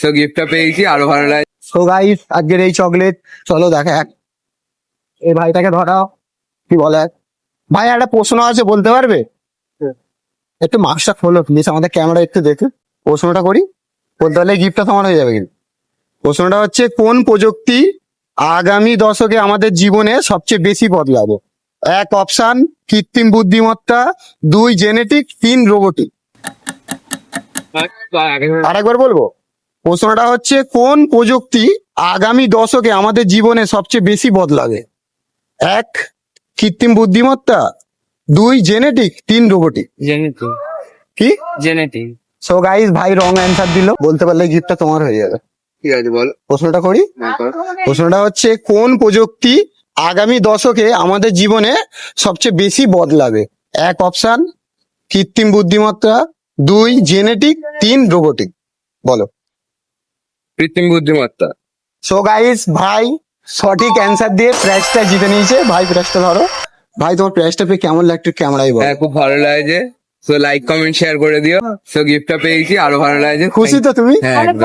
So গিফটটা পেয়েছি, আরো ভালো লাগে। সো গাইস, আজকের এই চকলেট চলো দেখা যাক। এই ভাইটাকে ধরাও, কি বলে। ভাই একটা প্রশ্ন আছে, বলতে পারবে? একটু মাস্কটা খোলো প্লিজ, আমাদের ক্যামেরা একটু দেখে প্রশ্নটা করি, বলতে পারলে গিফটটা তোমার হয়ে যাবে। কিন্তু প্রশ্নটা হচ্ছে, কোন প্রযুক্তি আগামী দশকে আমাদের জীবনে সবচেয়ে বেশি বদলাবে? এক অপশন কৃত্রিম বুদ্ধিমত্তা, দুই জেনেটিক, তিন রোবোটিক। আরেকবার বলবো, প্রশ্নটা হচ্ছে কোন প্রযুক্তি আগামী দশকে আমাদের জীবনে সবচেয়ে বেশি বদলাবে? এক কৃত্রিম বুদ্ধিমত্তা, দুই জেনেটিক, তিন রোবোটিক। জেনেটিক। কি? জেনেটিক। সো গাইস, ভাই রং অ্যান্সার দিল, বলতে পারলে গিফটটা তোমার হয়ে যাবে। ঠিক আছে, বল। প্রশ্নটা করি। প্রশ্নটা হচ্ছে, কোন প্রযুক্তি আগামী দশকে আমাদের জীবনে সবচেয়ে বেশি বদলাবে? এক অপশন কৃত্রিম বুদ্ধিমত্তা, দুই জেনেটিক, তিন রোবোটিক। বলো। কৃত্রিম বুদ্ধিমত্তা। সো গাইস, ভাই সঠিক অ্যান্সার দিয়ে প্রাইজটা জিতে নিয়েছে। ভাই প্রাইজটা ধরো। ভাই তোমার প্রাইজটা পেয়ে কেমন লাগছে ক্যামেরায় বলো। হ্যাঁ, খুব ভালো লাগছে। সো লাইক কমেন্ট শেয়ার করে দিও। সো গিফটটা পেয়েছি, আরো ভালো লাগছে। খুশি তো তুমি? হ্যাঁ, একদম।